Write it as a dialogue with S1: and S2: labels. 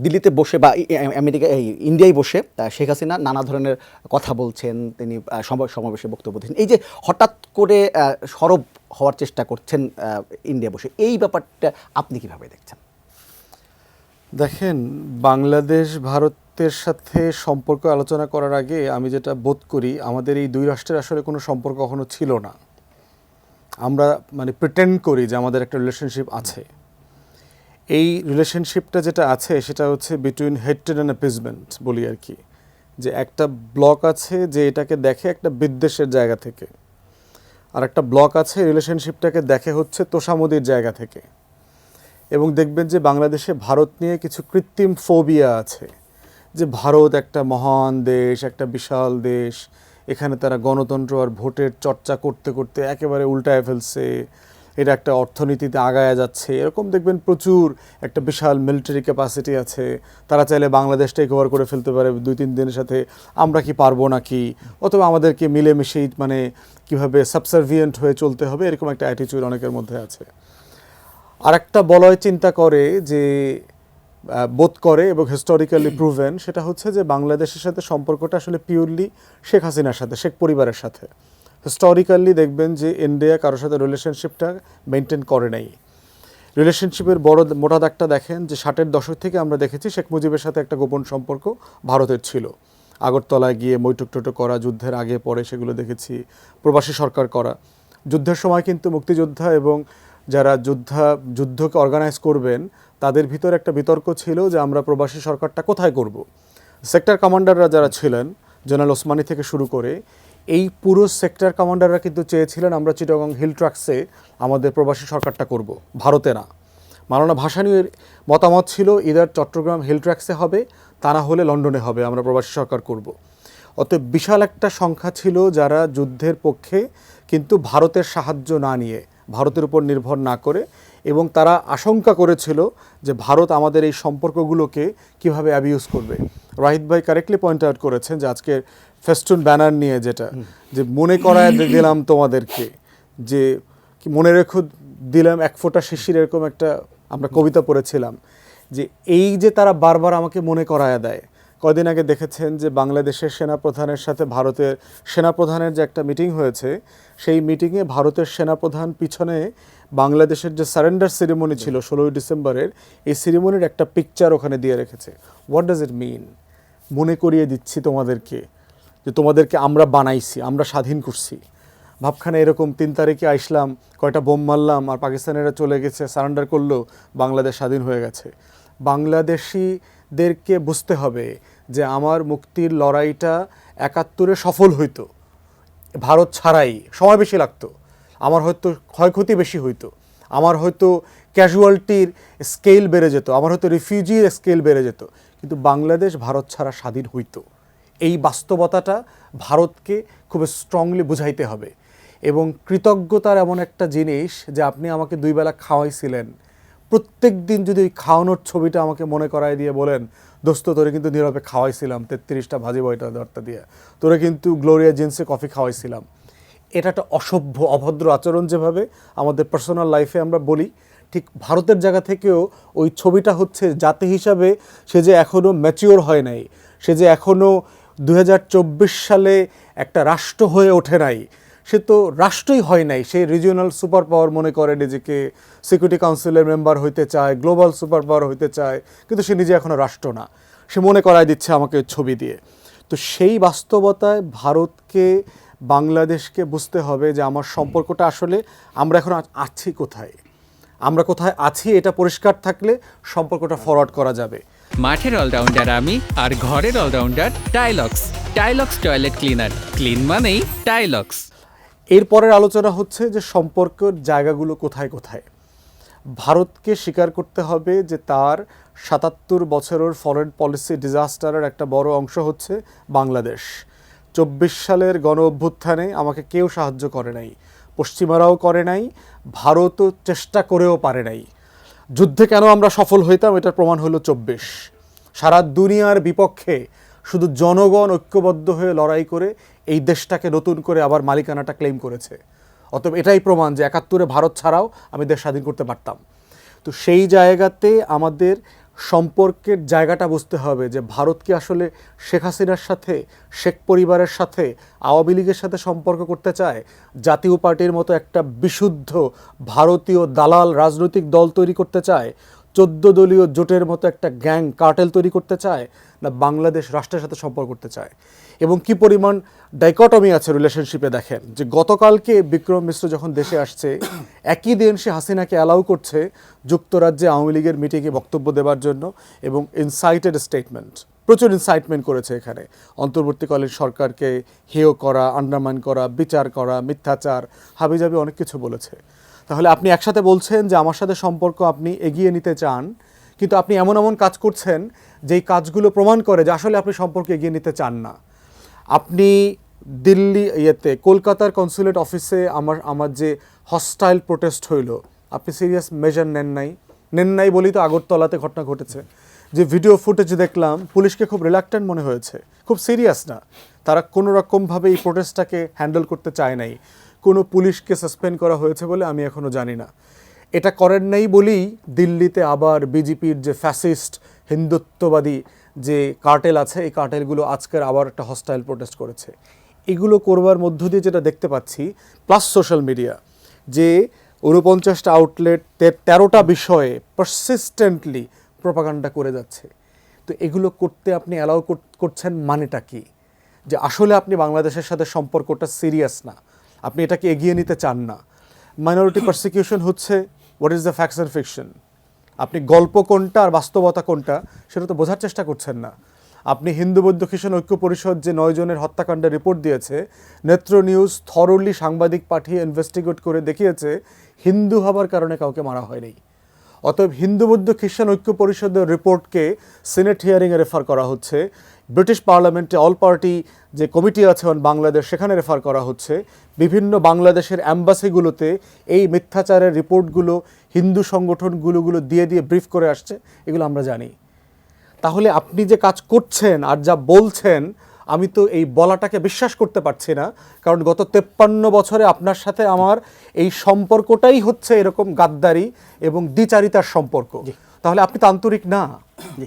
S1: দিল্লিতে বসে বা আমেরিকা ইন্ডিয়ায় বসে শেখ হাসিনা নানা ধরনের কথা বলছেন, তিনি সমাবেশে বক্তব্য দিচ্ছেন। এই যে হঠাৎ করে সরব হওয়ার চেষ্টা করছেন ইন্ডিয়া বসে, এই ব্যাপারটা আপনি কিভাবে দেখছেন?
S2: দেখেন, বাংলাদেশ ভারতের সাথে সম্পর্ক আলোচনা করার আগে আমি যেটা বোধ করি, আমাদের এই দুই রাষ্ট্রের আসলে কোনো সম্পর্ক কখনো ছিল না। আমরা প্রিটেন্ড করি যে আমাদের একটা রিলেশনশিপ আছে। এই রিলেশনশিপটা যেটা আছে সেটা হচ্ছে বিটুইন হেট্রেড অ্যান্ড অ্যাপিজমেন্ট বলি আর কি, যে একটা ব্লক আছে যে এটাকে দেখে একটা বিদ্বেষের জায়গা থেকে, আর একটা ব্লক আছে রিলেশনশিপটাকে দেখে হচ্ছে তোষামোদির জায়গা থেকে। এবং দেখবেন যে বাংলাদেশে ভারত নিয়ে কিছু কৃত্রিম ফোবিয়া আছে, যে ভারত একটা মহান দেশ, একটা বিশাল দেশ, এখানে তারা গণতন্ত্র আর ভোটের চর্চা করতে করতে একেবারে উল্টায় ফেলছে, এটা একটা অর্থনীতিতে আগায়া যাচ্ছে, এরকম দেখবেন প্রচুর একটা বিশাল মিলিটারি ক্যাপাসিটি আছে, তারা চাইলে বাংলাদেশটাই কভার করে ফেলতে পারে 2-3 দিনের সাথে, আমরা কি পারবো নাকি, অথবা আমাদেরকে মিলেমিশেই কীভাবে সাবসার্ভিয়েন্ট হয়ে চলতে হবে, এরকম একটা অ্যাটিটিউড অনেকের মধ্যে আছে। আর একটা বলয় চিন্তা করে যে বোধ করে এবং হিস্টোরিক্যালি প্রুভেন, সেটা হচ্ছে যে বাংলাদেশের সাথে সম্পর্কটা আসলে পিওরলি শেখ হাসিনার সাথে, শেখ পরিবারের সাথে। হিস্টোরিক্যালি দেখবেন যে ইন্ডিয়া কারোর সাথে রিলেশনশিপটা মেনটেন করে নাই। রিলেশনশিপের বড় মোটা দাগটা দেখেন যে 60-এর দশক থেকে আমরা দেখেছি শেখ মুজিবের সাথে একটা গোপন সম্পর্ক ভারতের ছিল। আগরতলায় গিয়ে বৈঠক টৈঠক করা, যুদ্ধের আগে পরে সেগুলো দেখেছি, প্রবাসী সরকার করা। যুদ্ধের সময় কিন্তু মুক্তিযোদ্ধা এবং যারা যুদ্ধকে অর্গানাইজ করবেন তাদের ভিতর একটা বিতর্ক ছিল যে আমরা প্রবাসী সরকারটা কোথায় করব। সেক্টর কমান্ডাররা যারা ছিলেন, জেনারেল ওসমানী থেকে শুরু করে, এই পুরো সেক্টর কমান্ডাররা কিন্তু চেয়েছিলেন আমরা চিটাগং হিল ট্রাক্সে আমাদের প্রবাসী সরকারটা করব, ভারতে না। মাওলানা ভাসানীর মতামত ছিল ইদার চট্টগ্রাম হিল ট্রাক্সে হবে, তা না হলে লন্ডনে হবে, আমরা প্রবাসী সরকার করব। অতএব বিশাল একটা সংখ্যা ছিল যারা যুদ্ধের পক্ষে, কিন্তু ভারতের সাহায্য না নিয়ে, ভারতের উপর নির্ভর না করে, এবং তারা আশঙ্কা করেছিল যে ভারত আমাদের এই সম্পর্কগুলোকে কিভাবে অ্যাবিউজ করবে। রাহিদ ভাই কারেক্টলি পয়েন্ট আউট করেছেন যে আজকে ফেস্টুন ব্যানার নিয়ে যেটা, যে মনে করায় দিলাম তোমাদেরকে, যে মনে রেখো দিলাম এক ফোঁটা শিশির, এরকম একটা আমরা কবিতা পড়েছিলাম, যে এই যে তারা বারবার আমাকে মনে করায় দেয়। কদিন আগে দেখেছেন যে বাংলাদেশের সেনাপ্রধানের সাথে ভারতের সেনাপ্রধানের যে একটা মিটিং হয়েছে, সেই মিটিংয়ে ভারতের সেনাপ্রধান পিছনে বাংলাদেশের যে সারেন্ডার সেরিমনি ছিল 16ই ডিসেম্বরের, এই সেরিমনির একটা পিকচার ওখানে দিয়ে রেখেছে। হোয়াট ডাজ ইট মিন? মনে করিয়ে দিচ্ছি তোমাদেরকে যে তোমাদেরকে আমরা বানাইছি, আমরা স্বাধীন করছি। ভাবখানে এরকম 3 তারিখে আসলাম, কয়টা বোম মারলাম, আর পাকিস্তানিরা চলে গেছে, সারেন্ডার করলো, বাংলাদেশ স্বাধীন হয়ে গেছে। বাংলাদেশিদেরকে বুঝতে হবে যে আমার মুক্তির লড়াইটা 71-এ সফল হইতো ভারত ছাড়াই, সময় বেশি লাগতো, আমার হয়তো ক্ষয়ক্ষতি বেশি হইতো, আমার হয়তো ক্যাজুয়ালিটির স্কেল বেড়ে যেত, আমার হয়তো রিফিউজির স্কেল বেড়ে যেত, কিন্তু বাংলাদেশ ভারত ছাড়া স্বাধীন হইতো। এই বাস্তবতাটা ভারতকে খুব স্ট্রংলি বুঝাইতে হবে। এবং কৃতজ্ঞতার এমন একটা জিনিস যে আপনি আমাকে 2 বেলা খাওয়াইছিলেন, প্রত্যেক দিন যদি ওই খাওয়ানোর ছবিটা আমাকে মনে করায় দিয়ে বলেন, দোস্ত তোরে কিন্তু নীরবে খাওয়াইছিলাম 33টা ভাজি বয়টা দরটা দিয়ে, তোরে কিন্তু গ্লোরিয়া জিন্সে কফি খাওয়াইছিলাম। এটা একটা অসভ্য অভদ্র আচরণ যেভাবে আমাদের পার্সোনাল লাইফে আমরা বলি, ঠিক ভারতের জায়গা থেকেও ওই ছবিটা হচ্ছে জাতি হিসাবে সে যে এখনও ম্যাচিওর হয় নাই, সে যে এখনও 2024 সালে একটা রাষ্ট্র হয়ে ওঠে নাই, সে তো রাষ্ট্রই হয় নাই, সে রিজিওনাল সুপার পাওয়ার মনে করে নিজেকে, সিকিউরিটি কাউন্সিলের মেম্বার হইতে চায়, গ্লোবাল সুপার পাওয়ার হইতে চায়, কিন্তু সে নিজে এখনও রাষ্ট্র না, সে মনে করায় দিচ্ছে আমাকে ছবি দিয়ে। তো সেই বাস্তবতায় ভারতকে, বাংলাদেশকে বুঝতে হবে যে আমার সম্পর্কটা আসলে আমরা এখন আছি কোথায়, আমরা কোথায় আছি এটা পরিষ্কার থাকলে সম্পর্কটা ফরওয়ার্ড করা যাবে।
S3: মাঠের অলরাউন্ডার আমি, আর ঘরের all rounder Tylox. Tylox toilet cleaner, clean মানেই টাইলক্স।
S2: এরপরের আলোচনা হচ্ছে যে সম্পর্কের জায়গাগুলো কোথায় কোথায়। ভারতকে স্বীকার করতে হবে যে তার 77 বছরের ফরেন পলিসি ডিজাস্টারের একটা বড় অংশ হচ্ছে বাংলাদেশ। 24 সালের গণ অভ্যুত্থানে আমাকে কেউ সাহায্য করে নাই, পশ্চিমারাও করে নাই, ভারতও চেষ্টা করেও পারে নাই। যুদ্ধে কেন আমরা সফল হইতাম এটার প্রমাণ হলো 24। সারা দুনিয়ার বিপক্ষে শুধু জনগণ ঐক্যবদ্ধ হয়ে লড়াই করে এই দেশটাকে নতুন করে আবার মালিকানাটা ক্লেম করেছে। অতএব এটাই প্রমাণ যে 71-এ ভারত ছাড়াও আমি দেশ স্বাধীন করতে পারতাম। তো সেই জায়গাতে আমাদের সম্পর্কের জায়গাটা বুঝতে হবে যে ভারত কি আসলে শেখ হাসিনার সাথে, শেখ পরিবারের সাথে, আওয়ামী লীগের সাথে সম্পর্ক করতে চায়, জাতীয় পার্টির মতো একটা বিশুদ্ধ ভারতীয় দালাল রাজনৈতিক দল তৈরি করতে চায়, 14 দলীয় জোটের মতো একটা গ্যাং কার্টেল তৈরি করতে চায়, না বাংলাদেশ রাষ্ট্রের সাথে সম্পর্ক করতে চায়? এবং কি পরিমাণ ডাইকটমি আছে রিলেশনশিপে দেখেন যে গতকালকে বিক্রম মিশ্র যখন দেশে আসছে একই দিন সে হাসিনাকে অ্যালাউ করছে যুক্তরাজ্যে আওয়ামী লীগের মিটিংয়ে বক্তব্য দেওয়ার জন্য, এবং ইনসাইটেড স্টেটমেন্ট, প্রচুর ইনসাইটমেন্ট করেছে এখানে, অন্তর্বর্তীকালীন সরকারকে হেয় করা, আন্ডারমাইন করা, বিচার করা, মিথ্যাচার, হাবিজাবি অনেক কিছু বলেছে। তাহলে আপনি একসাথে বলছেন যে আমার সাথে সম্পর্ক আপনি এগিয়ে নিতে চান, কিন্তু আপনি এমন এমন কাজ করছেন যেই কাজগুলো প্রমাণ করে যে আসলে আপনি সম্পর্ক এগিয়ে নিতে চান না। আপনি দিল্লি কলকাতার কনসুলেট অফিসে আমার যে হস্টাইল প্রোটেস্ট হইল, আপনি সিরিয়াস মেজার নেন নাই বলেই তো আগরতলাতে ঘটনা ঘটেছে। যে ভিডিও ফুটেজ দেখলাম, পুলিশকে খুব রিল্যাক্টেন্ট মনে হয়েছে, খুব সিরিয়াস না, তারা কোনো রকমভাবে এই প্রোটেস্টটাকে হ্যান্ডেল করতে চায় নাই। কোনো পুলিশকে সাসপেন্ড করা হয়েছে বলে আমি এখনও জানি না। এটা করেন নাই বলেই দিল্লিতে আবার বিজেপির যে ফ্যাসিস্ট হিন্দুত্ববাদী যে কার্টেল আছে, এই কার্টেলগুলো আজকের আবার একটা হস্টাইল প্রোটেস্ট করেছে। এগুলো করবার মধ্য দিয়ে যেটা দেখতে পাচ্ছি, প্লাস সোশ্যাল মিডিয়া, যে 49টা আউটলেট 13টা বিষয়ে পারসিস্টেন্টলি প্রপাগান্ডা করে যাচ্ছে। তো এগুলো করতে আপনি অ্যালাউ করছেন মানেটা কি? যে আসলে আপনি বাংলাদেশের সাথে সম্পর্কটা সিরিয়াস না, আপনি এটাকে এগিয়ে নিতে চান না। মাইনরিটি পারসিকিউশন হচ্ছে, what is the facts and fiction? আপনি গল্প কোনটা আর বাস্তবতা কোনটা সেটা তো বোঝার চেষ্টা করছেন না। আপনি হিন্দু বৌদ্ধ খ্রিস্টান ঐক্য পরিষদ যে 9 জনের হত্যাকাণ্ডের রিপোর্ট দিয়েছে, নেত্র নিউজ থরলি সাংবাদিক পাঠিয়ে ইনভেস্টিগেট করে দেখিয়েছে হিন্দু হবার কারণে কাউকে মারা হয়নি। অতএব হিন্দু বৌদ্ধ খ্রিস্টান ঐক্য পরিষদের রিপোর্টকে সিনেট হিয়ারিংয়ে রেফার করা হচ্ছে, ব্রিটিশ পার্লামেন্টে অল পার্টি যে কমিটি আছে অন বাংলাদেশ সেখানে রেফার করা হচ্ছে, বিভিন্ন বাংলাদেশের অ্যাম্বাসিগুলোতে এই মিথ্যাচারের রিপোর্টগুলো হিন্দু সংগঠনগুলো দিয়ে ব্রিফ করে আসছে, এগুলো আমরা জানি। তাহলে আপনি যে কাজ করছেন আর যা বলছেন, আমি তো এই বলাটাকে বিশ্বাস করতে পারছি না, কারণ গত 53 বছরে আপনার সাথে আমার এই সম্পর্কটাই হচ্ছে এরকম গাদ্দারি এবং দ্বিচারিতার সম্পর্ক। তাহলে আপনি তো আন্তরিক না।
S1: জি।